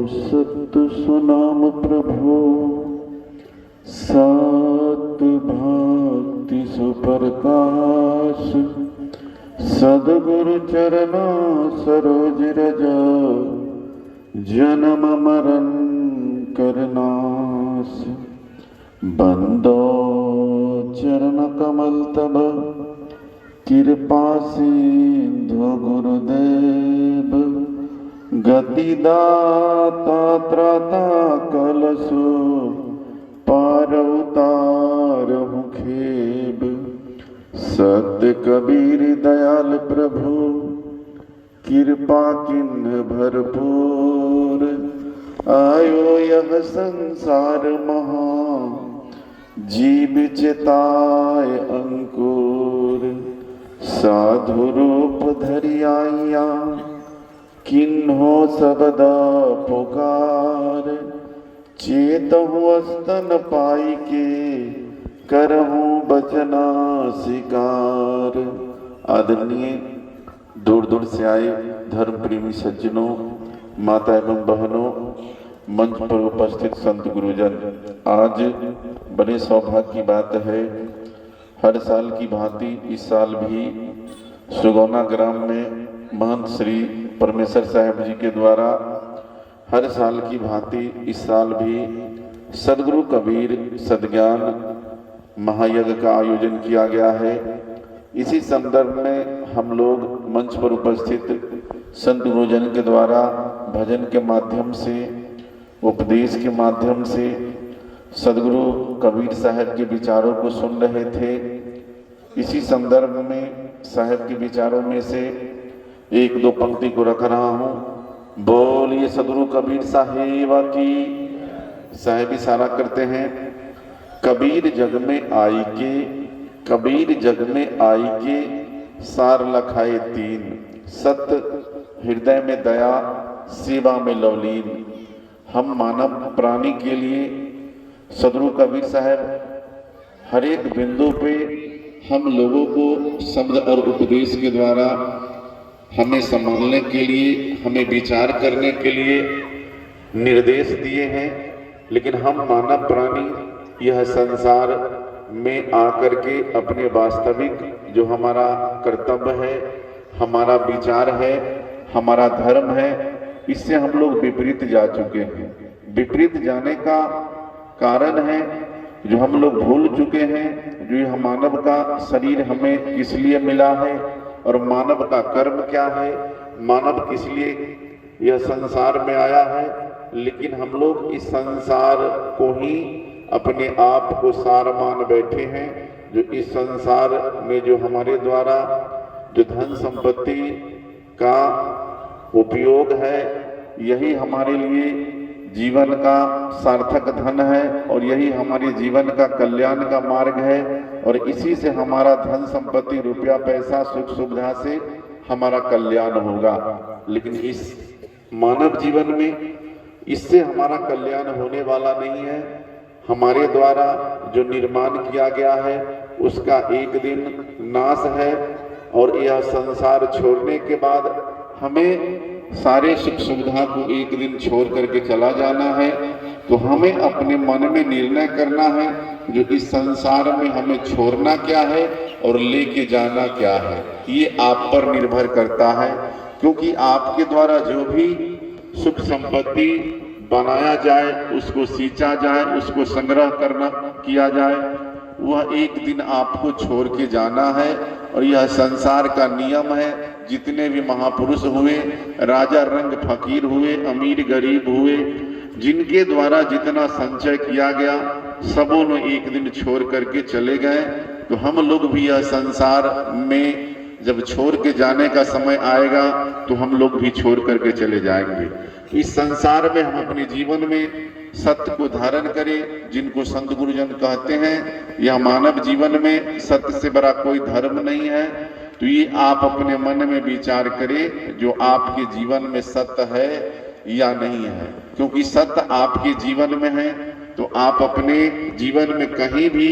सत्य सुनाम प्रभु सत भक्ति सुप्रकाश सदगुरु चरणा सरोज रज जन्म मरण करनाश बंदो चरण कमल तब कृपा सिंधु गुरुदेव गति दाता त्राता कलसु पार उतार मुखेब सत्य कबीर दयाल प्रभु कृपा किन्ह भरपूर आयो यह संसार महा जीव चिताय अंकुर साधु रूप धरि आइया किन्हो सबदा पुकार चेतहु स्तन पाई के करहूं बचना शिकार। आदरणीय दूर दूर से आए धर्म प्रेमी सज्जनों, माता एवं बहनों, मंच पर उपस्थित संत गुरुजन, आज बड़े सौभाग्य की बात है, हर साल की भांति इस साल भी सुगौना ग्राम में महंत श्री परमेश्वर साहब जी के द्वारा हर साल की भांति इस साल भी सदगुरु कबीर सद्ज्ञान महायज्ञ का आयोजन किया गया है। इसी संदर्भ में हम लोग मंच पर उपस्थित संत गुरुजन के द्वारा भजन के माध्यम से, उपदेश के माध्यम से सदगुरु कबीर साहब के विचारों को सुन रहे थे। इसी संदर्भ में साहब के विचारों में से एक दो पंक्ति को रख रहा हूँ। बोलिए सदगुरु कबीर साहेब की। साहेब इशारा करते हैं, कबीर जग में आई के, कबीर जग में आई के सार लखाए तीन, सत्य हृदय में दया सेवा में लवलीन। हम मानव प्राणी के लिए सदगुरु कबीर साहब हर एक बिंदु पे हम लोगों को शब्द और उपदेश के द्वारा हमें संभालने के लिए, हमें विचार करने के लिए निर्देश दिए हैं। लेकिन हम मानव प्राणी यह संसार में आकर के अपने वास्तविक जो हमारा कर्तव्य है, हमारा विचार है, हमारा धर्म है, इससे हम लोग विपरीत जा चुके हैं। विपरीत जाने का कारण है जो हम लोग भूल चुके हैं, जो यह मानव का शरीर हमें किस लिए मिला है और मानव का कर्म क्या है, मानव किस लिए यह संसार में आया है। लेकिन हम लोग इस संसार को ही अपने आप को सार मान बैठे हैं। जो इस संसार में जो हमारे द्वारा जो धन संपत्ति का उपयोग है, यही हमारे लिए जीवन का सार्थक धन है और यही हमारे जीवन का कल्याण का मार्ग है। और इसी से हमारा धन संपत्ति, रुपया पैसा, सुख सुविधा से हमारा कल्याण होगा। लेकिन इस मानव जीवन में इससे हमारा कल्याण होने वाला नहीं है। हमारे द्वारा जो निर्माण किया गया है उसका एक दिन नाश है और यह संसार छोड़ने के बाद हमें सारे सुख सुविधा को एक दिन छोड़ करके चला जाना है। तो हमें अपने मन में निर्णय करना है जो इस संसार में हमें छोड़ना क्या है और लेके जाना क्या है। ये आप पर निर्भर करता है, क्योंकि आपके द्वारा जो भी सुख संपत्ति बनाया जाए, उसको सींचा जाए, उसको संग्रह करना किया जाए, वह एक दिन आपको छोड़ के जाना है। और यह संसार का नियम है। जितने भी महापुरुष हुए, राजा रंग फकीर हुए, अमीर गरीब हुए, जिनके द्वारा जितना संचय किया गया, सबों ने एक दिन छोड़ करके चले गए। तो हम लोग भी यह संसार में जब छोड़ के जाने का समय आएगा तो हम लोग भी छोड़ करके चले जाएंगे। इस संसार में हम अपने जीवन में सत्य को धारण करें, जिनको संत गुरुजन कहते हैं यह मानव जीवन में सत्य से बड़ा कोई धर्म नहीं है। तो ये आप अपने मन में विचार करें जो आपके जीवन में सत्य है या नहीं है। क्योंकि सत्य आपके जीवन में है तो आप अपने जीवन में कहीं भी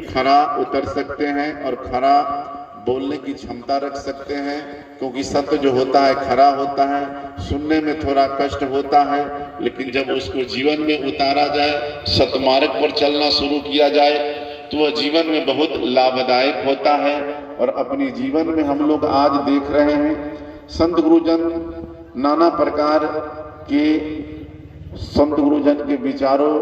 खरा उतर सकते हैं और खरा बोलने की क्षमता रख सकते हैं। क्योंकि सत्य जो होता है खरा होता है, सुनने में थोड़ा कष्ट होता है लेकिन जब उसको जीवन में उतारा जाए, सतमार्ग पर चलना शुरू किया जाए, तो वह जीवन में बहुत लाभदायक होता है। और अपने जीवन में हम लोग आज देख रहे हैं, संत गुरुजन नाना प्रकार के संत गुरुजन के विचारों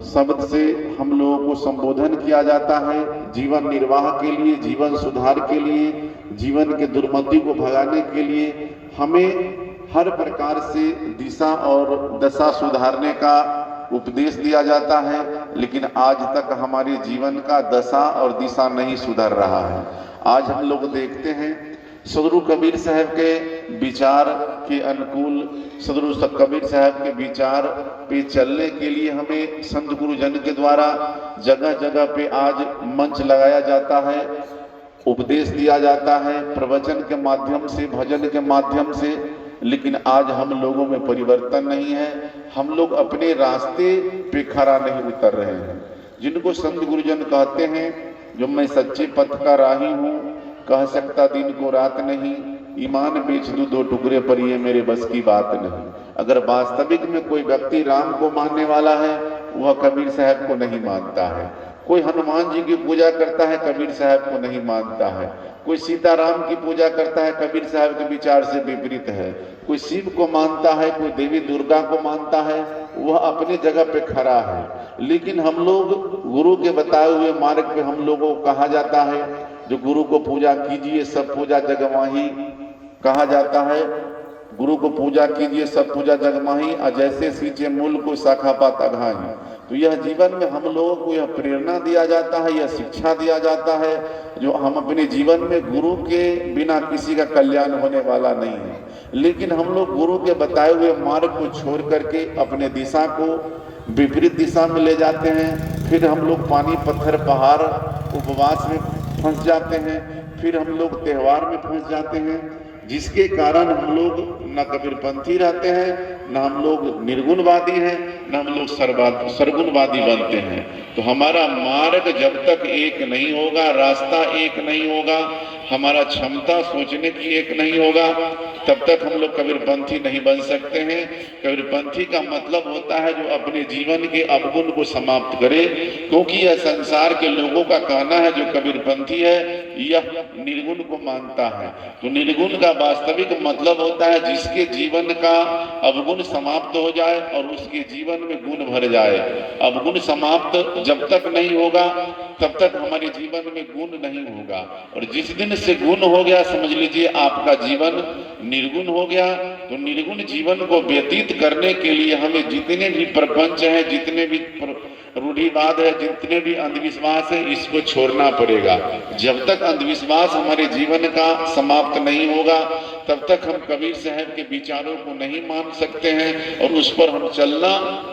शब्द से हम लोगों को संबोधन किया जाता है। जीवन निर्वाह के लिए, जीवन सुधार के लिए, जीवन के दुर्मति को भगाने के लिए हमें हर प्रकार से दिशा और दशा सुधारने का उपदेश दिया जाता है। लेकिन आज तक हमारे जीवन का दशा और दिशा नहीं सुधर रहा है। आज हम लोग देखते हैं सदगुरु कबीर साहब के विचार के अनुकूल, सदगुरु कबीर साहब के विचार पे चलने के लिए हमें संत गुरुजन के द्वारा जगह जगह पे आज मंच लगाया जाता है, उपदेश दिया जाता है, प्रवचन के माध्यम से, भजन के माध्यम से। लेकिन आज हम लोगों में परिवर्तन नहीं है। हम लोग अपने रास्ते पे खरा नहीं उतर रहे हैं। जिनको संत गुरुजन कहते हैं, जो मैं सच्चे पथ का राही हूँ, कह सकता दिन को रात नहीं, ईमान बेच दूं 2 टुकड़े पर, ये मेरे बस की बात नहीं। अगर वास्तविक में कोई व्यक्ति राम को मानने वाला है, वह कबीर साहब को नहीं मानता है। कोई हनुमान जी की पूजा करता है, कबीर साहब को नहीं मानता है। कोई सीताराम की पूजा करता है, कबीर साहब के विचार से विपरीत है। कोई शिव को मानता है, कोई देवी दुर्गा को मानता है, वह अपनी जगह पे खड़ा है। लेकिन हम लोग गुरु के बताए हुए मार्ग पे हम लोगों को कहा जाता है, जो गुरु को पूजा कीजिए सब पूजा जगमाही कहा जाता है। गुरु को पूजा कीजिए सब पूजा जगमाही, जैसे सींचे मूल को शाखा पाता घाही। तो यह जीवन में हम लोगों को यह प्रेरणा दिया जाता है, यह शिक्षा दिया जाता है, जो हम अपने जीवन में गुरु के बिना किसी का कल्याण होने वाला नहीं है। लेकिन हम लोग गुरु के बताए हुए मार्ग को छोड़ करके अपने दिशा को विपरीत दिशा में ले जाते हैं। फिर हम लोग पानी पत्थर पहाड़ उपवास में फंस जाते हैं, फिर हम लोग त्यौहार में फंस जाते हैं, जिसके कारण हम लोग न कबीरपंथी रहते हैं, न हम लोग निर्गुणवादी हैं, न हम लोग सरगुणवादी बनते हैं। तो हमारा मार्ग जब तक एक नहीं होगा, रास्ता एक नहीं होगा, हमारा क्षमता सोचने की एक नहीं होगा, तब तक हम लोग कबीरपंथी नहीं बन सकते हैं। कबीरपंथी का मतलब होता है जो अपने जीवन के अवगुण को समाप्त करे, क्योंकि यह संसार के लोगों का कहना है जो कबीरपंथी है यह निर्गुण को मानता है। तो निर्गुण का वास्तविक मतलब होता है जिसके जीवन का अवगुण समाप्त हो जाए और उसके जीवन में गुण भर जाए। अवगुण समाप्त जब तक नहीं होगा तब तक हमारे जीवन में गुण नहीं होगा, और जिस दिन से गुण हो गया समझ लीजिए आपका जीवन निर्गुण हो गया। तो निर्गुण जीवन को व्यतीत करने के लिए हमें जितने भी प्रपंच हैं, जितने भी रूढ़िवाद है, जितने भी अंधविश्वास है, इसको छोड़ना पड़ेगा। जब तक अंधविश्वास हमारे जीवन का समाप्त नहीं होगा तब तक हम कबीर साहब के विचारों को नहीं मान सकते हैं, और उस पर हम चलना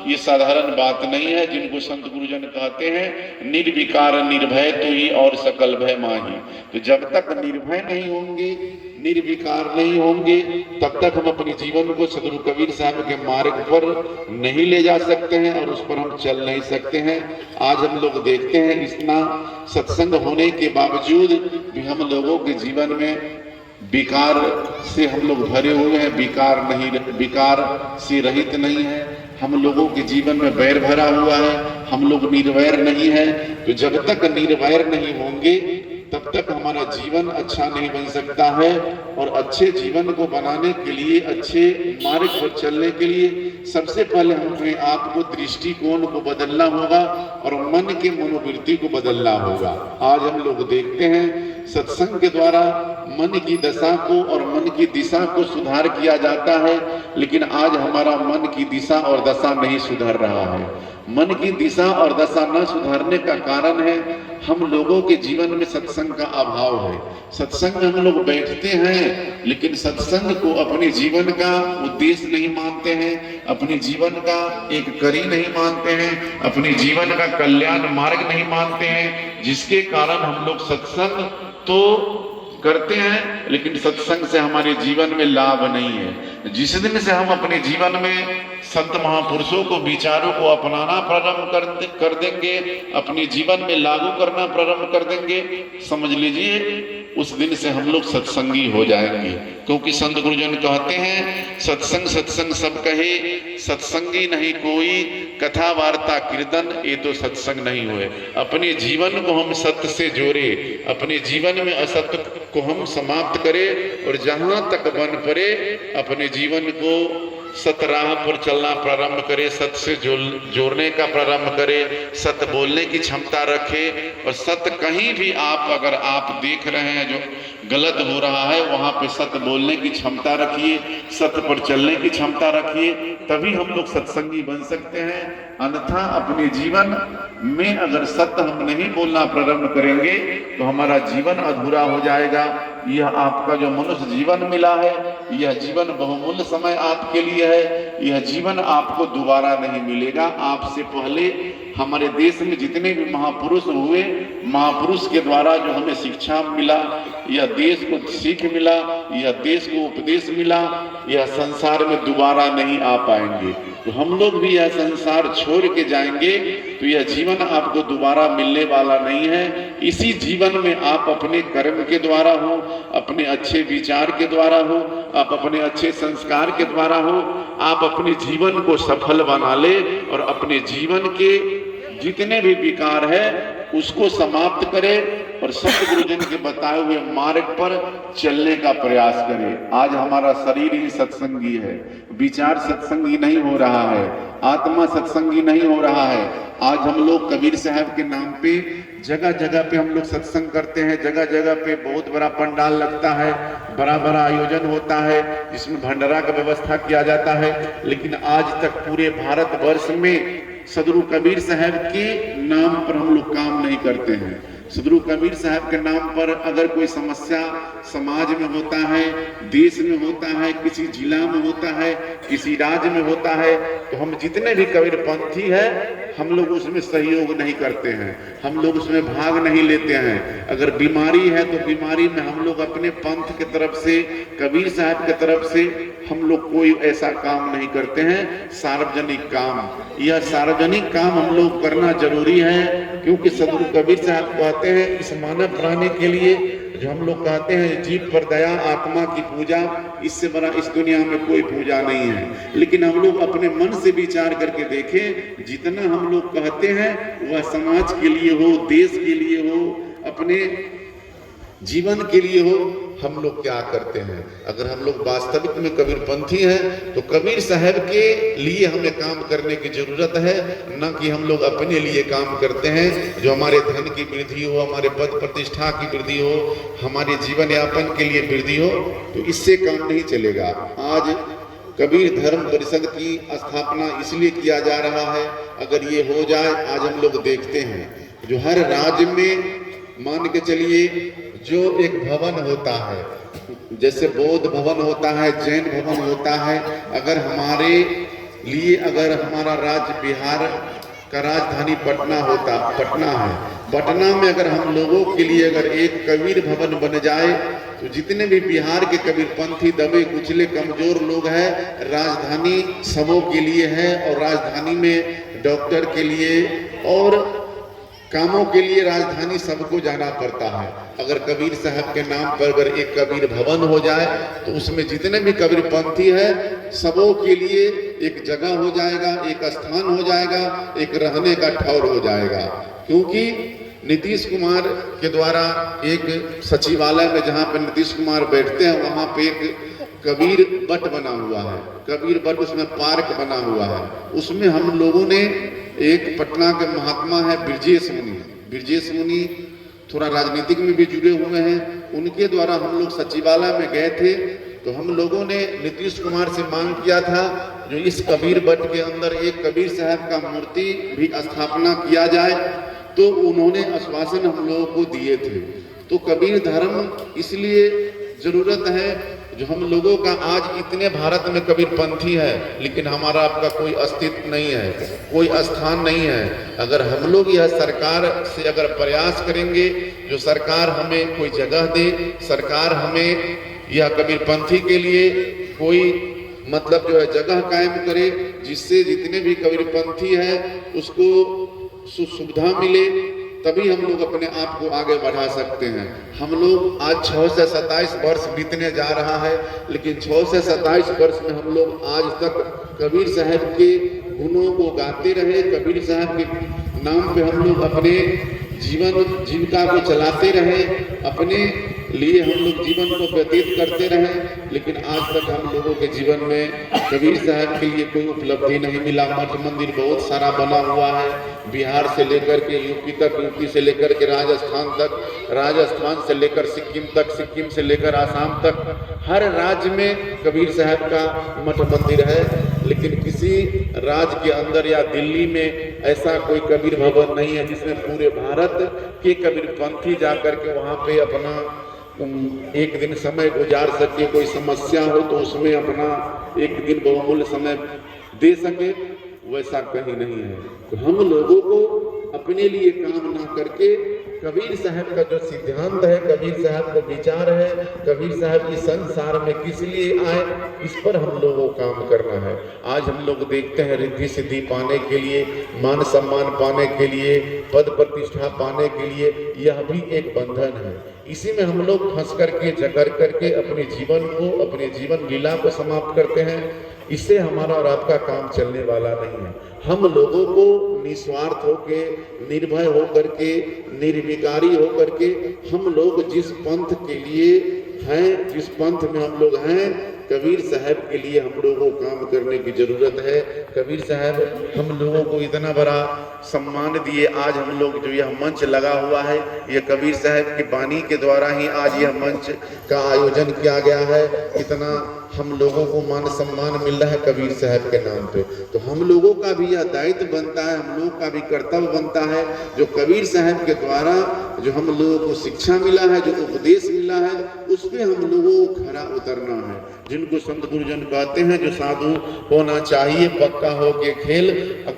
ये साधारण बात नहीं है। जिनको संत गुरुजन कहते हैं निर्विकार निर्भय तो ही और सकल भय माही। तो जब तक निर्भय नहीं होंगे, निर्विकार नहीं होंगे, तब तक हम अपने जीवन को सदगुरु कबीर साहब के मार्ग पर नहीं ले जा सकते हैं और उस पर हम चल नहीं सकते हैं। आज हम लोग देखते हैं इतना सत्संग होने के बावजूद भी हम लोगों के जीवन में विकार से हम लोग भरे हुए हैं, विकार से रहित नहीं है। हम लोगों के जीवन में वैर भरा हुआ है, हम लोग निर्वैर नहीं है। तो जब तक निर्वैर नहीं होंगे तब तक हमारा जीवन अच्छा नहीं बन सकता है। और अच्छे जीवन को बनाने के लिए, अच्छे मार्ग पर चलने के लिए सबसे पहले हमें आपको दृष्टिकोण को बदलना होगा और मन के मनोवृत्ति को बदलना होगा। आज हम लोग देखते हैं सत्संग के द्वारा मन की दशा को और मन की दिशा को सुधार किया जाता है, लेकिन आज हमारा मन की दिशा और दशा नहीं सुधर रहा है। मन की दिशा और दशा न सुधारने का कारण है हम लोगों के जीवन में सत्संग का अभाव है। सत्संग में हम लोग बैठते हैं लेकिन सत्संग को अपने जीवन का उद्देश्य नहीं मानते हैं, अपने जीवन का एक कड़ी नहीं मानते हैं, अपने जीवन का कल्याण मार्ग नहीं मानते हैं, जिसके कारण हम लोग सत्संग तो करते हैं लेकिन सत्संग से हमारे जीवन में लाभ नहीं है। जिस दिन से हम अपने जीवन में संत महापुरुषों को विचारों को अपनाना प्रारंभ कर देंगे, अपने जीवन में लागू करना प्रारंभ कर देंगे, समझ लीजिए उस दिन से हम लोग सत्संगी हो जाएंगे। क्योंकि संत गुरुजन कहते हैं सत्संग सत्संग सब कहे, सत्संगी नहीं कोई, कथा वार्ता कीर्तन ये तो सत्संग नहीं हुए। अपने जीवन को हम सत्य से जोड़े, अपने जीवन में असत्य को हम समाप्त करें और जहां तक बन पड़े अपने जीवन को सत्य राह पर चलना प्रारंभ करे, सत्य से जोड़ने का प्रारंभ करे, सत्य बोलने की क्षमता रखे। और सत्य कहीं भी अगर आप देख रहे हैं जो गलत हो रहा है वहां पे सत्य बोलने की क्षमता रखिए, सत्य पर चलने की क्षमता रखिए, तभी हम लोग सत्संगी बन सकते हैं। अन्यथा अपने जीवन में अगर सत्य हम नहीं बोलना प्रारंभ करेंगे तो हमारा जीवन अधूरा हो जाएगा। यह आपका जो मनुष्य जीवन मिला है, यह जीवन बहुमूल्य समय आपके लिए है, यह जीवन आपको दोबारा नहीं मिलेगा। आपसे पहले हमारे देश में जितने भी महापुरुष हुए, महापुरुष के द्वारा जो हमें शिक्षा मिला, यह देश को सीख मिला, यह देश को उपदेश मिला, यह संसार में दोबारा नहीं आ पाएंगे। तो हम लोग भी यह संसार छोड़ के जाएंगे तो यह जीवन आपको दोबारा मिलने वाला नहीं है। इसी जीवन में आप अपने कर्म के द्वारा हो, अपने अच्छे विचार के द्वारा हो, आप अपने अच्छे संस्कार के द्वारा हो, आप अपने जीवन को सफल बना ले और अपने जीवन के जितने भी विकार है उसको समाप्त करें और सतगुरुजन के बताए हुए मार्ग पर चलने का प्रयास करें। आज हमारा शरीर ही सत्संगी है, विचार सत्संगी नहीं हो रहा है, आत्मा सत्संगी नहीं हो रहा है। आज हम लोग कबीर साहब के नाम पे जगह जगह पे हम लोग सत्संग करते हैं, जगह जगह पे बहुत बड़ा पंडाल लगता है, बड़ा बड़ा आयोजन होता है जिसमें भंडारा का व्यवस्था किया जाता है। लेकिन आज तक पूरे भारतवर्ष में सदगुरु कबीर साहब के नाम पर हम लोग काम नहीं करते हैं। सदगुरु कबीर साहब के नाम पर अगर कोई समस्या समाज में होता है, देश में होता है, किसी जिला में होता है, किसी राज्य में होता है, तो हम जितने भी कबीर पंथी है हम लोग उसमें सहयोग नहीं करते हैं, हम लोग उसमें भाग नहीं लेते हैं। अगर बीमारी है तो बीमारी में हम लोग अपने पंथ की तरफ से, कबीर साहब की तरफ से हम लोग कोई ऐसा काम नहीं करते हैं। सार्वजनिक काम, यह सार्वजनिक काम हम लोग करना जरूरी है, क्योंकि सदगुरु कबीर साहब कहते हैं इस मानव प्राणी के लिए जो हम लोग कहते हैं जीव पर दया, आत्मा की पूजा, इससे बड़ा इस दुनिया में कोई पूजा नहीं है। लेकिन हम लोग अपने मन से विचार करके देखें, जितना हम लोग कहते हैं वह समाज के लिए हो, देश के लिए हो, अपने जीवन के लिए हो, हम लोग क्या करते हैं। अगर हम लोग वास्तविक में कबीरपंथी हैं तो कबीर साहब के लिए हमें काम करने की जरूरत है, न कि हम लोग अपने लिए काम करते हैं जो हमारे धन की वृद्धि हो, हमारे पद प्रतिष्ठा की वृद्धि हो, हमारे जीवन यापन के लिए वृद्धि हो, तो इससे काम नहीं चलेगा। आज कबीर धर्म परिषद की स्थापना इसलिए किया जा रहा है, अगर ये हो जाए, आज हम लोग देखते हैं जो हर राज्य में मान के चलिए जो एक भवन होता है, जैसे बौद्ध भवन होता है, जैन भवन होता है, अगर हमारे लिए, अगर हमारा राज्य बिहार का राजधानी पटना है, पटना में अगर हम लोगों के लिए अगर एक कबीर भवन बन जाए तो जितने भी बिहार के कबीरपंथी दबे कुचले कमजोर लोग हैं, राजधानी सबों के लिए है और राजधानी में डॉक्टर के लिए और कामों के लिए राजधानी सबको जाना पड़ता है। अगर कबीर साहब के नाम पर अगर एक कबीर भवन हो जाए तो उसमें जितने भी कबीरपंथी है सबों के लिए एक जगह हो जाएगा, एक स्थान हो जाएगा, एक रहने का ठौर हो जाएगा। क्योंकि नीतीश कुमार के द्वारा एक सचिवालय में जहाँ पर नीतीश कुमार बैठते हैं वहाँ पे एक कबीर बट बना हुआ है, कबीर बट, उसमें पार्क बना हुआ है। उसमें हम लोगों ने एक पटना के महात्मा है ब्रजेश मुनि थोड़ा राजनीतिक में भी जुड़े हुए हैं, उनके द्वारा हम लोग सचिवालय में गए थे तो हम लोगों ने नीतीश कुमार से मांग किया था जो इस कबीर बट के अंदर एक कबीर साहब का मूर्ति भी स्थापना किया जाए, तो उन्होंने आश्वासन हम लोगों को दिए थे। तो कबीर धर्म इसलिए जरूरत है जो हम लोगों का आज इतने भारत में कबीरपंथी है लेकिन हमारा आपका कोई अस्तित्व नहीं है, कोई स्थान नहीं है। अगर हम लोग यह सरकार से अगर प्रयास करेंगे जो सरकार हमें कोई जगह दे, सरकार हमें यह कबीरपंथी के लिए कोई मतलब जो है जगह कायम करे जिससे जितने भी कबीरपंथी है उसको सुविधा मिले, तभी हम लोग अपने आप को आगे बढ़ा सकते हैं। हम लोग आज 6 से 27 वर्ष बीतने जा रहा है, लेकिन 6 से 27 वर्ष में हम लोग आज तक कबीर साहब के गुणों को गाते रहे, कबीर साहब के नाम पे हम लोग अपने जीवन जीविका को चलाते रहे, अपने लिए हम लोग जीवन को व्यतीत करते रहे, लेकिन आज तक हम लोगों के जीवन में कबीर साहब के लिए कोई उपलब्धि नहीं मिला। मठ मंदिर बहुत सारा बना हुआ है, बिहार से लेकर के यूपी तक, यूपी से लेकर के राजस्थान तक, राजस्थान से लेकर सिक्किम तक, सिक्किम से लेकर आसाम तक, हर राज्य में कबीर साहब का मठ मंदिर है, लेकिन किसी राज्य के अंदर या दिल्ली में ऐसा कोई कबीर भवन नहीं है जिसमें पूरे भारत के कबीरपंथी जाकर के वहाँ पे अपना एक दिन समय गुजार सके, कोई समस्या हो तो उसमें अपना एक दिन बहुमूल्य समय दे सके, वैसा कहीं नहीं है। तो हम लोगों को अपने लिए काम ना करके कबीर साहब का जो सिद्धांत है, कबीर साहब का विचार है, कबीर साहब इस संसार में किस लिए आए, इस पर हम लोगों को काम करना है। आज हम लोग देखते हैं रिद्धि सिद्धि पाने के लिए, मान सम्मान पाने के लिए, पद प्रतिष्ठा पाने के लिए, यह भी एक बंधन है। इसी में हम लोग फंस करके जकड़ करके अपने जीवन को, अपने जीवन लीला को समाप्त करते हैं। इससे हमारा और आपका काम चलने वाला नहीं है। हम लोगों को निस्वार्थ होके, निर्भय होकर के, निर्विकारी होकर के, हम लोग जिस पंथ के लिए हैं, जिस पंथ में हम लोग हैं, कबीर साहब के लिए हम लोगों को काम करने की जरूरत है। कबीर साहब हम लोगों को इतना बड़ा सम्मान दिए। आज हम लोग जो यह मंच लगा हुआ है, यह कबीर साहब की बानी के द्वारा ही आज यह मंच का आयोजन किया गया है। इतना हम लोगों को मान सम्मान मिल रहा है कबीर साहब के नाम पे। तो हम लोगों का भी यह दायित्व बनता है, हम लोगों का भी कर्तव्य बनता है, जो कबीर साहब के द्वारा जो हम लोगों को शिक्षा मिला है, जो उपदेश मिला है, उस पे हम लोगों को खरा उतरना है। जिनको संत गुरुजन कहते हैं, जो साधु होना चाहिए पक्का हो के खेल,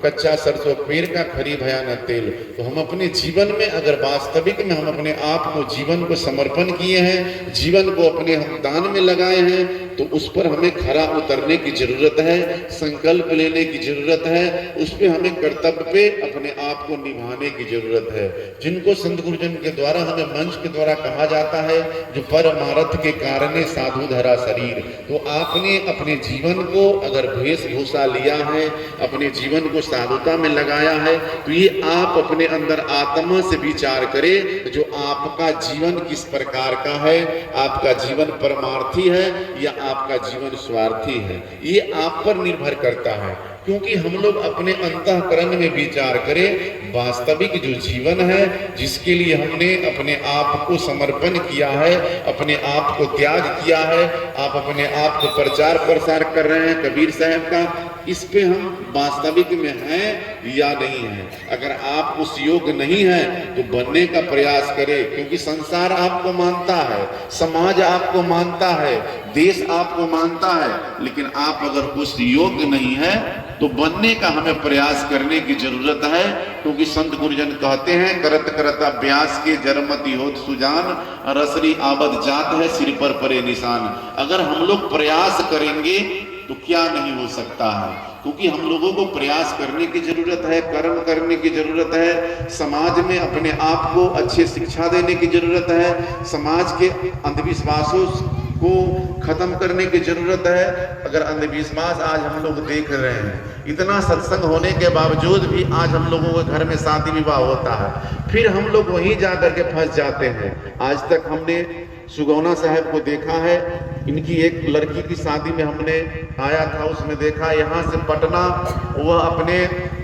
कच्चा सरसों पेड़ का खरी भया न तेल। तो हम अपने जीवन में अगर वास्तविक में हम अपने आप को, जीवन को समर्पण किए हैं, जीवन को अपने हम दान में लगाए हैं, तो उस पर हमें खरा उतरने की जरूरत है, संकल्प लेने की जरूरत है, उस पे हमें कर्तव्य पे अपने आप को निभाने की जरूरत है। जिनको संत गुरुजन के द्वारा, हमें मंच के द्वारा कहा जाता है, जो परमार्थ के कारणे साधु धरा शरीर। तो आपने अपने जीवन को अगर वेशभूषा लिया है, अपने जीवन को साधुता में लगाया है, तो ये आप अपने अंदर आत्मा से विचार करें, जो आपका जीवन किस प्रकार का है, आपका जीवन परमार्थी है या आपका जीवन स्वार्थी है, ये आप पर निर्भर करता है। क्योंकि हम लोग अपने अंतःकरण में विचार करें, वास्तविक जो जीवन है, जिसके लिए हमने अपने आप को समर्पण किया है, अपने आप को त्याग किया है, आप अपने आप को प्रचार प्रसार कर रहे हैं कबीर साहब का, इस पे हम वास्तविक में हैं या नहीं है। अगर आप उस योग्य नहीं है तो बनने का प्रयास करें, क्योंकि संसार आपको मानता है, समाज आपको मानता है, देश आपको मानता है, लेकिन आप अगर उस योग्य नहीं है तो बनने का हमें प्रयास करने की जरूरत है। क्योंकि संत गुरुजन कहते हैं, करत करत अभ्यास के जरमति होत सुजान, रसरी आबद जात है सिर पर परे निशान। अगर हम लोग प्रयास करेंगे तो क्या नहीं हो सकता है, क्योंकि हम लोगों को प्रयास करने की जरूरत है, कर्म करने की जरूरत है, समाज में अपने आप को अच्छी शिक्षा देने की जरूरत है, समाज के अंधविश्वासों को खत्म करने की जरूरत है। अगर अंधविश्वास आज हम लोग देख रहे हैं, इतना सत्संग होने के बावजूद भी आज हम लोगों के घर में शादी विवाह होता है, फिर हम लोग वहीं जा करके फंस जाते हैं। आज तक हमने सुगौना साहब को देखा है, इनकी एक लड़की की शादी में हमने आया था, उसमें देखा यहाँ से पटना, वह अपने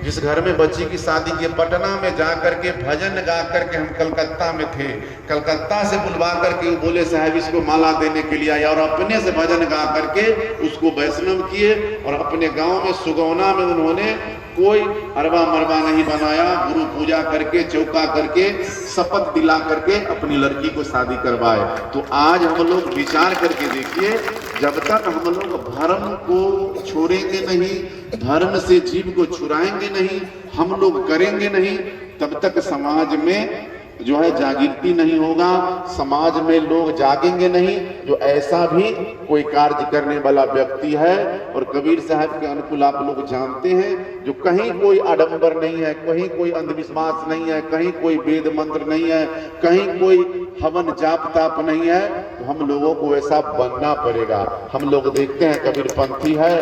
जिस घर में बच्ची की शादी की पटना में जा करके भजन गा करके, हम कलकत्ता में थे, कलकत्ता से बुलवा करके बोले साहब इसको माला देने के लिए आया, और अपने से भजन गा करके उसको वैष्णव किए, और अपने गांव में सुगौना में उन्होंने कोई अरबा मरबा नहीं बनाया, गुरु पूजा करके, चौका करके, शपथ दिला करके अपनी लड़की को शादी करवाए। तो आज हम लोग विचार करके देखिए, जब तक हम लोग धर्म को छोड़ेंगे नहीं, धर्म से जीव को छुड़ाएंगे नहीं, हम लोग करेंगे नहीं, तब तक समाज में जो है जागृति नहीं होगा, समाज में लोग जागेंगे नहीं। जो ऐसा भी कोई कार्य करने वाला व्यक्ति है, और कबीर साहब के अनुकूल आप लोग जानते हैं, जो कहीं कोई आडंबर नहीं है, कहीं कोई अंधविश्वास नहीं है, कहीं कोई वेद मंत्र नहीं है, कहीं कोई हवन जाप ताप नहीं है, तो हम लोगों को ऐसा बनना पड़ेगा। हम लोग देखते हैं कबीरपंथी है,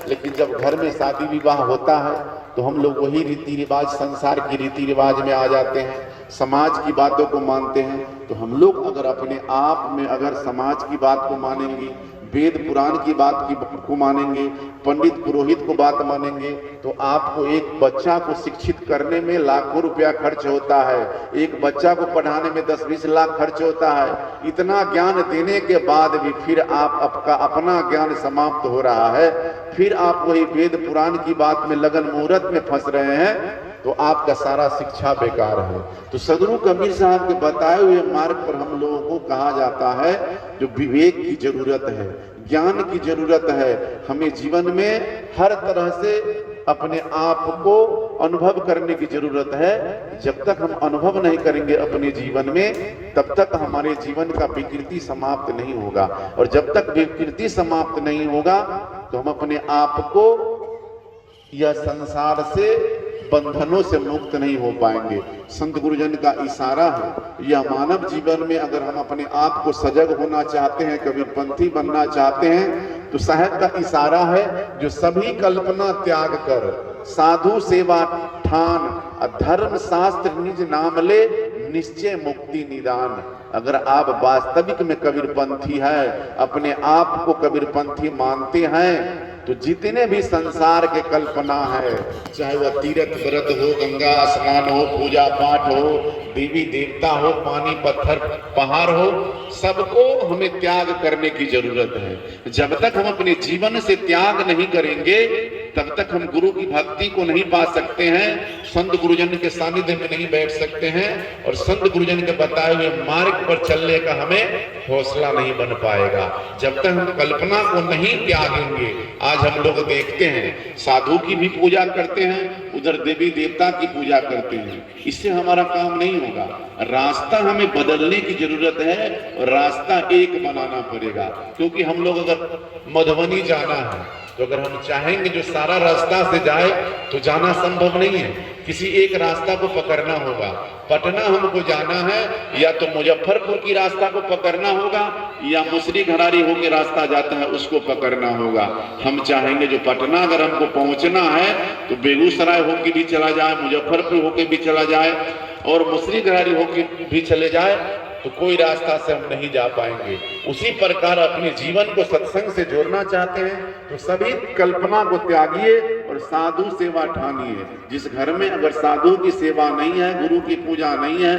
लेकिन जब घर में शादी विवाह होता है तो हम लोग वही रीति रिवाज, संसार की रीति रिवाज में आ जाते हैं, समाज की बातों को मानते हैं। तो हम लोग अगर अपने आप में अगर समाज की बात को मानेंगे, वेद पुराण की बात को मानेंगे, पंडित पुरोहित को बात मानेंगे, तो आपको एक बच्चा को शिक्षित करने में लाखों रुपया खर्च होता है, एक बच्चा को पढ़ाने में 10-20 लाख खर्च होता है। इतना ज्ञान देने के बाद भी फिर आपका अपना ज्ञान समाप्त हो रहा है, फिर आप वही वेद पुराण की बात में लगन मुहूर्त में फंस रहे हैं, तो आपका सारा शिक्षा बेकार है। तो सदगुरु कबीर साहब के बताए हुए मार्ग पर हम लोगों को कहा जाता है जो विवेक की जरूरत है, ज्ञान की जरूरत है। हमें जीवन में हर तरह से अपने आप को अनुभव करने की जरूरत है। जब तक हम अनुभव नहीं करेंगे अपने जीवन में, तब तक हमारे जीवन का विकृति समाप्त नहीं होगा, और जब तक विकृति समाप्त नहीं होगा तो हम अपने आप को यह संसार से, बंधनों से मुक्त नहीं हो पाएंगे। संत गुरुजन का इशारा है, यह मानव जीवन में अगर हम अपने आप को सजग होना चाहते हैं, कबीरपंथी बनना चाहते हैं, तो साहब का इशारा है, जो सभी कल्पना त्याग कर साधु सेवा ठान, धर्म शास्त्र निज नाम ले, निश्चय मुक्ति निदान। अगर आप वास्तविक में कबीरपंथी है, अपने आप को कबीरपंथी मानते हैं, तो जितने भी संसार के कल्पना है, चाहे वह तीर्थ व्रत हो, गंगा स्नान हो, पूजा पाठ हो, देवी देवता हो, पानी पत्थर पहाड़ हो, सबको हमें त्याग करने की जरूरत है। जब तक हम अपने जीवन से त्याग नहीं करेंगे, तब तक हम गुरु की भक्ति को नहीं पा सकते हैं, संत गुरुजन के सानिध्य में नहीं बैठ सकते हैं, और संत गुरुजन के बताए हुए मार्ग पर चलने का हमें हौसला नहीं बन पाएगा। जब तक हम कल्पना को नहीं त्यागेंगे, आज हम लोग देखते हैं साधु की भी पूजा करते हैं, उधर देवी देवता की पूजा करते हैं, इससे हमारा काम नहीं होगा। रास्ता हमें बदलने की जरूरत है, और रास्ता एक बनाना पड़ेगा। क्योंकि हम लोग अगर मधुबनी जाना है, तो अगर हम चाहेंगे जो सारा रास्ता से जाए, तो जाना संभव नहीं है, किसी एक रास्ता को पकड़ना होगा। पटना हमको जाना है, या तो मुजफ्फरपुर की रास्ता को पकड़ना होगा, या मुसरी घरारी होके रास्ता जाता है उसको पकड़ना होगा। हम चाहेंगे जो पटना अगर हमको पहुंचना है, तो बेगूसराय होके भी चला जाए, मुजफ्फरपुर होके भी चला जाए, और मुसरी घरारी होके भी चले जाए, तो कोई रास्ता से हम नहीं जा पाएंगे। उसी प्रकार अपने जीवन को सत्संग से जोड़ना चाहते हैं, तो सभी कल्पना को त्यागिए और साधु सेवा ठानिए। जिस घर में अगर साधु की सेवा नहीं है, गुरु की पूजा नहीं है,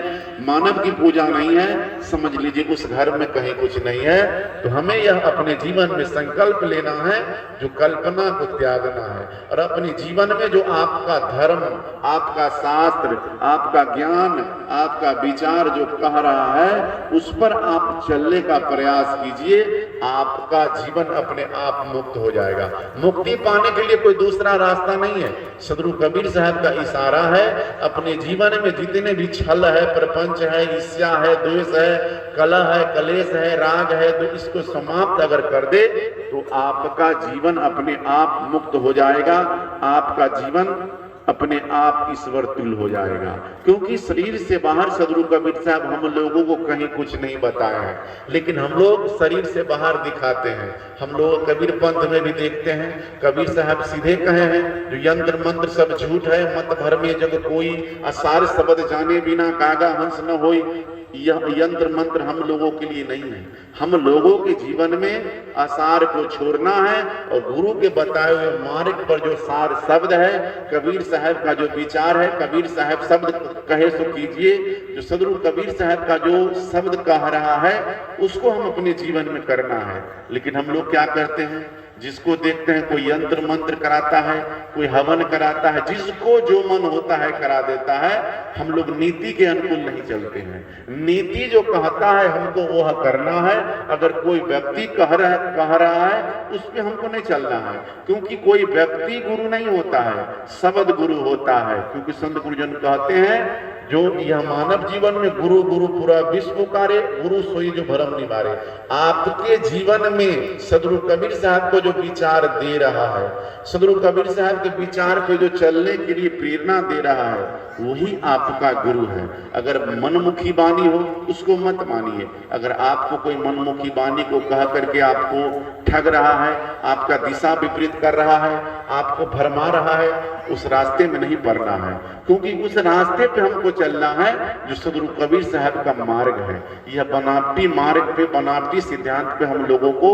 मानव की पूजा नहीं है, समझ लीजिए उस घर में कहीं कुछ नहीं है। तो हमें यह अपने जीवन में संकल्प लेना है, जो कल्पना को त्यागना है, और अपने जीवन में जो आपका धर्म, आपका शास्त्र, आपका ज्ञान, आपका विचार जो कह रहा है, उस पर आप चलने का प्रयास कीजिए। आपका जीवन अपने आप मुक्त हो जाएगा। मुक्ति पाने के लिए कोई दूसरा रास्ता नहीं है। सदगुरु कबीर साहब का इशारा है, अपने जीवन में जितने भी छल है, प्रपंच है, ईर्ष्या है, द्वेष है, कलह है, कलेश है, राग है, तो इसको समाप्त अगर कर दे, तो आपका जीवन अपने आप मुक्त हो जाएगा। आपका जीवन अपने आप ईश्वर तुल्य हो जाएगा। क्योंकि शरीर से बाहर सदगुरु कबीर साहब हम लोगों को कहीं कुछ नहीं बताए हैं, लेकिन हम लोग शरीर से बाहर दिखाते हैं। हम लोग कबीर पंथ में भी देखते हैं, कबीर साहब सीधे कहे हैं, जो यंत्र मंत्र सब झूठ है, मत भर में जग कोई, असार शब्द जाने बिना कागा हंस न होई। यह यंत्र मंत्र हम लोगों के लिए नहीं है। हम लोगों के जीवन में आसार को छोड़ना है, और गुरु के बताए हुए मार्ग पर जो सार शब्द है, कबीर साहब का जो विचार है, कबीर साहब शब्द कहे सो कीजिए, जो सदगुरु कबीर साहब का जो शब्द कह रहा है, उसको हम अपने जीवन में करना है। लेकिन हम लोग क्या करते हैं, जिसको देखते हैं कोई यंत्र मंत्र कराता है, कोई हवन कराता है, जिसको जो मन होता है करा देता है। हम लोग नीति के अनुकूल नहीं चलते हैं। नीति जो कहता है हमको वह करना है। अगर कोई व्यक्ति कह रहा है, उस पे हमको नहीं चलना है, क्योंकि कोई व्यक्ति गुरु नहीं होता है, शब्द गुरु होता है। क्योंकि संत गुरुजन कहते हैं, जो यह मानव जीवन में गुरु गुरु पूरा विश्व पुकारे, गुरु सोई जो भरम निवारे। आपके जीवन में सदगुरु कबीर साहब को जो विचार दे रहा है, सदगुरु कबीर साहब के विचार पे जो चलने के लिए प्रेरणा दे रहा है, वही आपका गुरु है। अगर मनमुखी वाणी हो उसको मत मानिए। अगर आपको कोई मनमुखी वाणी को कह करके आपको ठग रहा है, आपका दिशा विपरीत कर रहा है, आपको भरमा रहा है, उस रास्ते में नहीं पड़ना है, क्योंकि उस रास्ते पे हमको चलना है जो सदगुरु कबीर साहब का मार्ग है। यह बनावटी मार्ग पे, बनावटी सिद्धांत पे हम लोगों को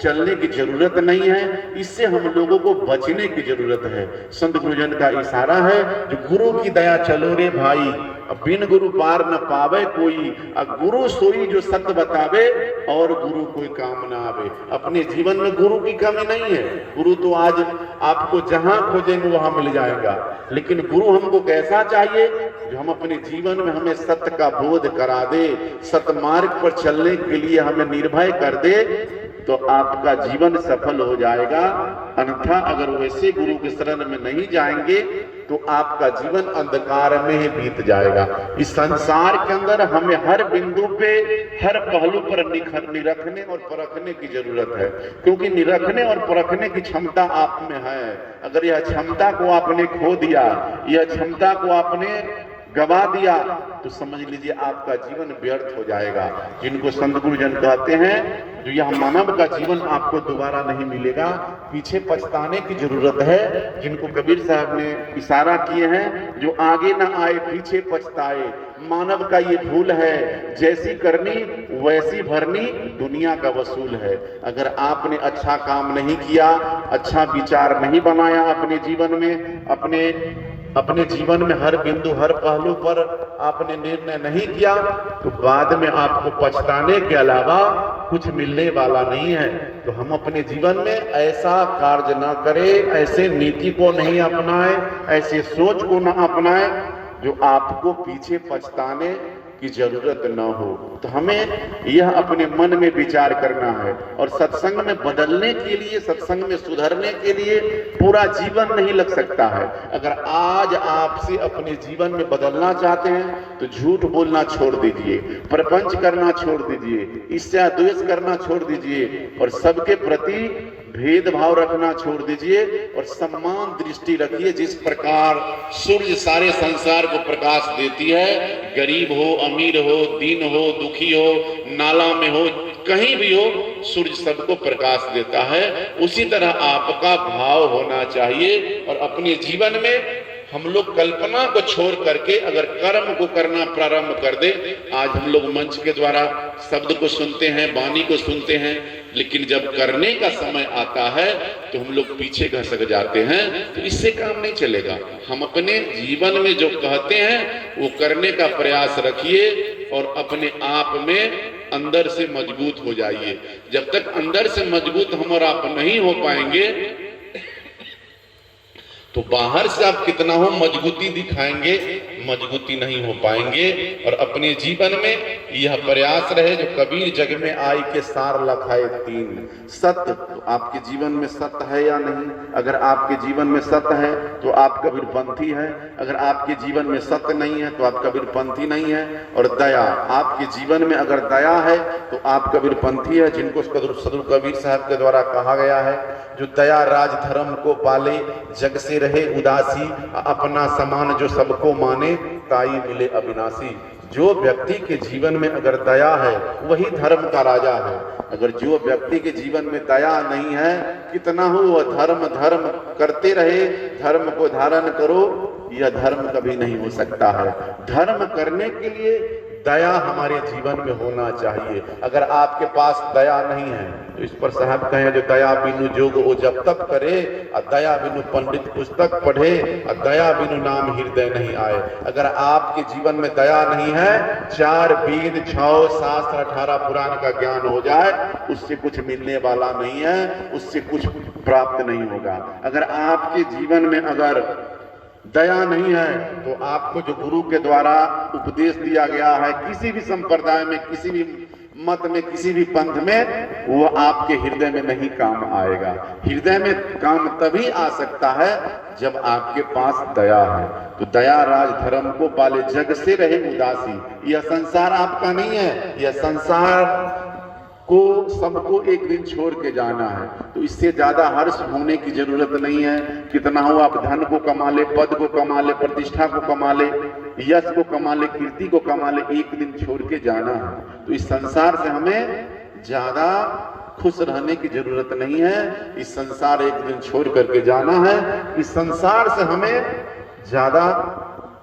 चलने की जरूरत नहीं है। इससे हम लोगों को बचने की जरूरत है। संत गुरुजन का इशारा है, जो गुरु की दया चलो रे भाई, बिन गुरु पार न पावे कोई, गुरु सोई जो सत्य बतावे, और गुरु कोई काम ना आवे। अपने जीवन में गुरु की कमी नहीं है। गुरु तो आज आपको जहां खोजेंगे वहां मिल जाएगा, लेकिन गुरु हमको कैसा चाहिए, जो हम अपने जीवन में हमें सत्य का बोध करा दे, सत्य मार्ग पर चलने के लिए हमें निर्भय कर दे, तो आपका जीवन सफल हो जाएगा। अन्यथा अगर वैसे गुरु के शरण में नहीं जाएंगे तो आपका जीवन अंधकार में ही बीत जाएगा। इस संसार के अंदर हमें हर बिंदु पे, हर पहलू पर निरखने और परखने की जरूरत है, क्योंकि निरखने और परखने की क्षमता आप में है। अगर यह क्षमता को आपने खो दिया, यह क्षमता को आपने गवा दिया, तो समझ लीजिए आपका जीवन व्यर्थ हो जाएगा। जिनको संत गुरुजन कहते हैं, जो यह मानव का जीवन आपको दोबारा नहीं मिलेगा, पीछे पछताने की जरूरत है। जिनको कबीर साहब ने इशारा किए हैं, जो आगे ना आए पीछे पछताए, मानव का ये भूल है, जैसी करनी वैसी भरनी दुनिया का वसूल है। अगर आपने अच्छा काम नहीं किया, अच्छा विचार नहीं बनाया अपने जीवन में, अपने जीवन में हर बिंदु, हर पहलू पर आपने निर्णय नहीं किया, तो बाद में आपको पछताने के अलावा कुछ मिलने वाला नहीं है। तो हम अपने जीवन में ऐसा कार्य न करें, ऐसे नीति को नहीं अपनाएं, ऐसे सोच को न अपनाएं जो आपको पीछे पछताने की जरूरत न हो। तो हमें यह अपने मन में विचार करना है, और सत्संग में बदलने के लिए, सत्संग में सुधरने के लिए पूरा जीवन नहीं लग सकता है। अगर आज आपसे अपने जीवन में बदलना चाहते हैं तो झूठ बोलना छोड़ दीजिए, प्रपंच करना छोड़ दीजिए, ईर्ष्या द्वेष करना छोड़ दीजिए, और सबके प्रति भेदभाव रखना छोड़ दीजिए, और सम्मान दृष्टि रखिए। जिस प्रकार सूर्य सारे संसार को प्रकाश देती है, गरीब हो, अमीर हो, दीन हो, दुखी हो, नाला में हो, कहीं भी हो, सूर्य सबको प्रकाश देता है। उसी तरह आपका भाव होना चाहिए। और अपने जीवन में हम लोग कल्पना को छोड़ करके अगर कर्म को करना प्रारंभ कर दे, आज हम लोग मंच के द्वारा शब्द को सुनते हैं, वाणी को सुनते हैं, लेकिन जब करने का समय आता है तो हम लोग पीछे घसक जाते हैं। तो इससे काम नहीं चलेगा। हम अपने जीवन में जो कहते हैं वो करने का प्रयास रखिए, और अपने आप में अंदर से मजबूत हो जाइए। जब तक अंदर से मजबूत हम और आप नहीं हो पाएंगे, तो बाहर से आप कितना हो मजबूती दिखाएंगे, मजबूती नहीं हो पाएंगे। और अपने जीवन में यह प्रयास रहे, जो कबीर जग में आई के सार लखाए तीन। सत्य, तो आपके जीवन में सत्य है या नहीं? अगर आपके जीवन में सत्य है तो आप कबीरपंथी है। अगर आपके जीवन में सत्य नहीं है तो आप कबीरपंथी नहीं है। और दया, आपके जीवन में अगर दया है तो आप कबीरपंथी है, जिनको सदगुरु कबीर साहब के द्वारा कहा गया है, जो दया राज धर्म को पाले, जग से रहे उदासी, अपना समान जो सबको माने, ताई मिले अविनाशी। जो व्यक्ति के जीवन में अगर दया है वही धर्म का राजा है। अगर जो व्यक्ति के जीवन में दया नहीं है, कितना हो वह धर्म धर्म करते रहे, धर्म को धारण करो, यह धर्म कभी नहीं हो सकता है। धर्म करने के लिए दया हमारे जीवन में होना चाहिए। अगर आपके पास दया नहीं है तो इस पर साहब कहें, जो दया बिनु जोग वो जब तक करे, और दया बिनु पंडित पुस्तक पढ़े, और दया बिनु नाम हृदय नहीं आए। अगर आपके जीवन में दया नहीं है, 4 वेद 6 शास्त्र 18 पुराण का ज्ञान हो जाए, उससे कुछ मिलने वाला नहीं है, उससे कुछ प्राप्त नहीं होगा। अगर आपके जीवन में अगर दया नहीं है तो आपको जो गुरु के द्वारा उपदेश दिया गया है, किसी भी संप्रदाय में, किसी भी मत में, किसी भी पंथ में, वो आपके हृदय में नहीं काम आएगा। हृदय में काम तभी आ सकता है जब आपके पास दया है। तो दया राज धर्म को पाले, जग से रहे उदासी। यह संसार आपका नहीं है, यह संसार को सबको एक दिन छोड़ के जाना है। तो इससे ज्यादा हर्ष होने की जरूरत नहीं है। कितना हो आप धन को कमा ले, पद को कमा ले, प्रतिष्ठा को कमा ले, यश को कमा ले, कीर्ति को कमा ले, एक दिन छोड़ के जाना है। तो इस संसार से हमें ज्यादा खुश रहने की जरूरत नहीं है। इस संसार एक दिन छोड़ करके जाना है। इस संसार से हमें ज्यादा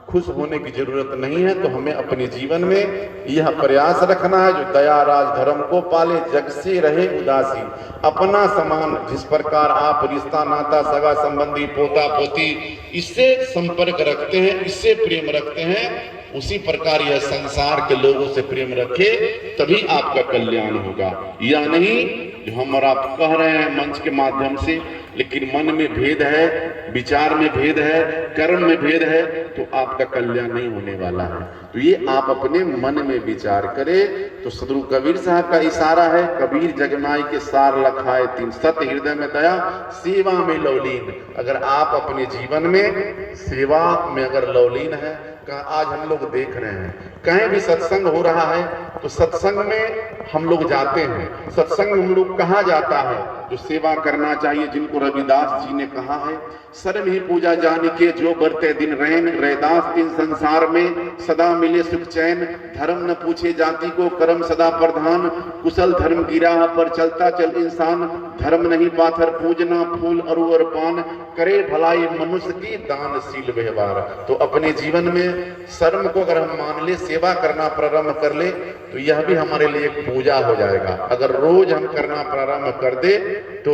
खुश होने की जरूरत नहीं है। तो हमें अपने जीवन में यह प्रयास रखना है जो दया राज धर्म को पाले, जग से रहे उदासी। अपना समान, जिस प्रकार आप रिश्ता नाता सगा संबंधी पोता पोती इससे संपर्क रखते हैं, इससे प्रेम रखते हैं, उसी प्रकार यह संसार के लोगों से प्रेम रखे, तभी आपका कल्याण होगा। यह नहीं जो हम और आप कह रहे हैं मंच के माध्यम से, लेकिन मन में भेद है, विचार में भेद है, कर्म में भेद है, तो आपका कल्याण नहीं होने वाला है। तो ये आप अपने मन में विचार करें। तो सदगुरु कबीर साहब का इशारा है, कबीर जगमाई के सार लखाए तीन, सत्य हृदय में दया, सेवा में लवलीन। अगर आप अपने जीवन में सेवा में अगर लवलीन है, आज हम लोग देख रहे हैं कहीं भी सत्संग हो रहा है तो सत्संग में हम लोग जाते हैं। सत्संग में हम लोग कहाँ जाता है? जो सेवा करना चाहिए, जिनको रविदास जी ने कहा है, सर्व ही पूजा जान के जो बरते दिन रहन, रैदास तीन संसार में सदा मिले सुख चैन। धर्म न पूछे जाति को, कर्म सदा प्रधान, कुशल धर्म की राह पर चलता चल इंसान। धर्म नहीं पाथर पूजना, फूल अरुअर पान, करे भलाई मनुष्य की दानशील व्यवहार। तो अपने जीवन में शर्म को अगर हम मान ले, सेवा करना प्रारंभ कर ले, तो यह भी हमारे लिए एक पूजा हो जाएगा। अगर रोज हम करना प्रारंभ कर दे तो,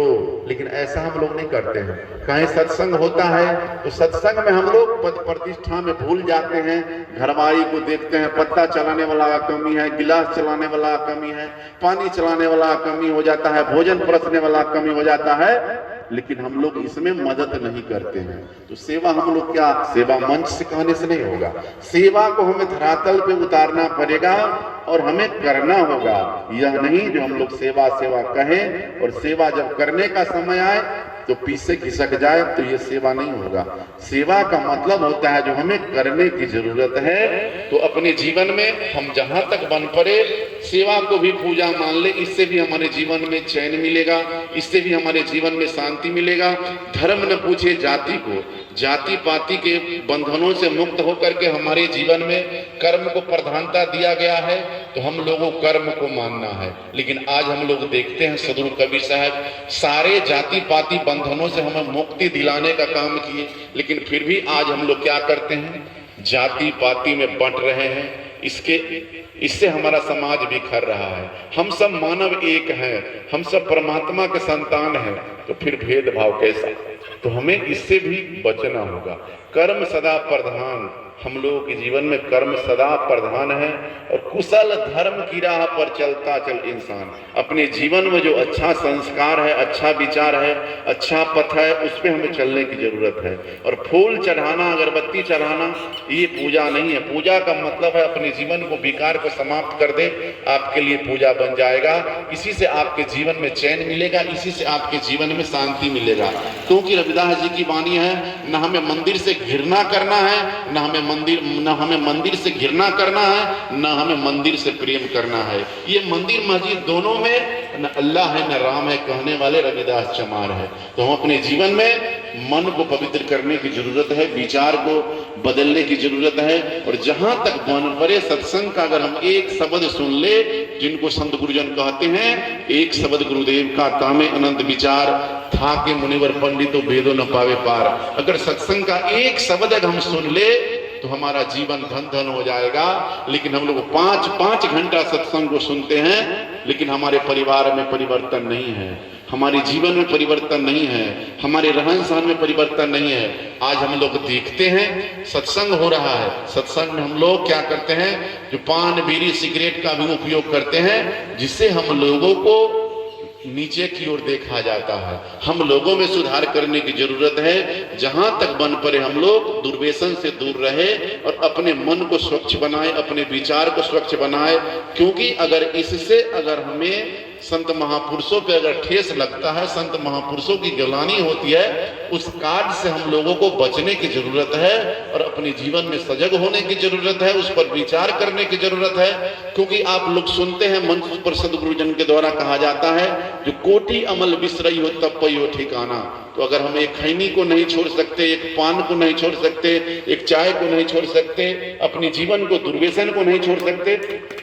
लेकिन ऐसा हम लोग नहीं करते हैं। कहीं सत्संग होता है तो सत्संग में हम लोग पद प्रतिष्ठा में भूल जाते हैं। घरवाली को देखते हैं, पत्ता चलाने वाला का कमी है, गिलास चलाने वाला का कमी है, पानी चलाने वाला का कमी हो जाता है, भोजन परोसने वाला का कमी हो जाता है, लेकिन हम लोग इसमें मदद नहीं करते हैं। तो सेवा हम लोग क्या, सेवा मंच से कहने से नहीं होगा। सेवा को हमें धरातल पे उतारना पड़ेगा और हमें करना होगा। यह नहीं जो हम लोग सेवा सेवा कहें और सेवा जब करने का समय आए तो पीछे खिसक जाए, तो ये सेवा नहीं होगा। सेवा का मतलब होता है जो हमें करने की जरूरत है। तो अपने जीवन में हम जहां तक बन पड़े सेवा को भी पूजा मान ले, इससे भी हमारे जीवन में चैन मिलेगा, इससे भी हमारे जीवन में शांति मिलेगा। धर्म न पूछे जाति को, जाति पाति के बंधनों से मुक्त होकर के हमारे जीवन में कर्म को प्रधानता दिया गया है, तो हम लोगों को कर्म को मानना है। लेकिन आज हम लोग देखते हैं सदगुरु कबीर साहब सारे जाति पाति बंधनों से हमें मुक्ति दिलाने का काम किए, लेकिन फिर भी आज हम लोग क्या करते हैं, जाति पाति में बंट रहे हैं। इससे हमारा समाज बिखर रहा है। हम सब मानव एक हैं, हम सब परमात्मा के संतान हैं, तो फिर भेदभाव कैसा? तो हमें इससे भी बचना होगा। कर्म सदा प्रधान, हम लोगों के जीवन में कर्म सदा प्रधान है और कुशल धर्म की राह पर चलता चल इंसान। अपने जीवन में जो अच्छा संस्कार है, अच्छा विचार है, अच्छा पथ है, उस पर हमें चलने की जरूरत है। और फूल चढ़ाना, अगरबत्ती चढ़ाना ये पूजा नहीं है। पूजा का मतलब है अपने जीवन को, विकार को समाप्त कर दे, आपके लिए पूजा बन जाएगा। इसी से आपके जीवन में चैन मिलेगा, इसी से आपके जीवन में शांति मिलेगा। क्योंकि रविदास जी की वाणी है, न हमें मंदिर से घृणा करना है, न हमें मंदिर से घृणा करना है, न हमें मंदिर से प्रेम करना है। ये मंदिर मस्जिद दोनों में न अल्लाह है न राम है कहने वाले रविदास चमार है। तो हम अपने जीवन में मन को पवित्र करने की जरूरत है, विचार को बदलने की जरूरत है। और जहां तक बन पड़े सत्संग का अगर हम एक शब्द सुन ले, जिनको संत गुरुजन कहते हैं, एक शब्द गुरुदेव का तामे अनंत विचार, था के मुनिवर पंडितो भेदो न पावे पार। अगर सत्संग का एक शब्द अगर हम सुन ले तो हमारा जीवन धन धन हो जाएगा। लेकिन हम लोग 5-5 घंटा सत्संग को सुनते हैं, लेकिन हमारे परिवार में परिवर्तन नहीं है, हमारे जीवन में परिवर्तन नहीं है, हमारे रहन सहन में परिवर्तन नहीं है। आज हम लोग देखते हैं सत्संग हो रहा है, सत्संग में हम लोग क्या करते हैं, जो पान बीड़ी सिगरेट का भी उपयोग करते हैं, जिससे हम लोगों को नीचे की ओर देखा जाता है। हम लोगों में सुधार करने की जरूरत है। जहां तक बन पड़े हम लोग दुर्व्यसन से दूर रहे और अपने मन को स्वच्छ बनाए, अपने विचार को स्वच्छ बनाए। क्योंकि अगर इससे अगर हमें संत महापुरुषों पे अगर ठेस लगता है, संत महापुरुषों की गिलानी होती है, उस कार्य से हम लोगों को बचने की जरूरत है और अपने जीवन में सजग होने की जरूरत है, उस पर विचार करने की जरूरत है। क्योंकि आप लोग सुनते हैं मंच पर सदगुरुजन के द्वारा कहा जाता है, जो कोटि अमल बिसरई हो तब पई हो ठिकाना। तो अगर हम एक खैनी को नहीं छोड़ सकते, एक पान को नहीं छोड़ सकते, एक चाय को नहीं छोड़ सकते, अपने जीवन को दुर्व्यसन को नहीं छोड़ सकते,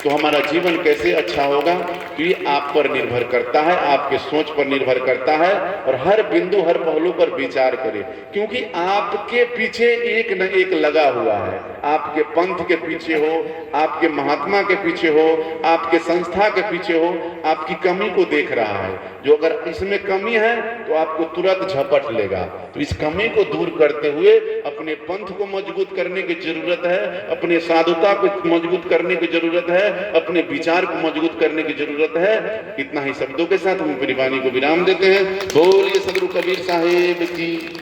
तो हमारा जीवन कैसे अच्छा होगा? तो ये आप पर निर्भर करता है, आपके सोच पर निर्भर करता है। और हर बिंदु हर पहलू पर विचार करें, क्योंकि आपके पीछे एक न एक लगा हुआ है। आपके पंथ के पीछे हो, आपके महात्मा के पीछे हो, आपके संस्था के पीछे हो, आपकी कमी को देख रहा है। जो अगर इसमें कमी है तो आपको तुरंत झपट लेगा। तो इस कमी को दूर करते हुए अपने पंथ को मजबूत करने की जरूरत है, अपने साधुता को मजबूत करने की जरूरत है, अपने विचार को मजबूत करने की जरूरत है। इतना ही शब्दों के साथ हम अपनी वाणी को विराम देते हैं। बोलिए सदगुरु कबीर साहेब की।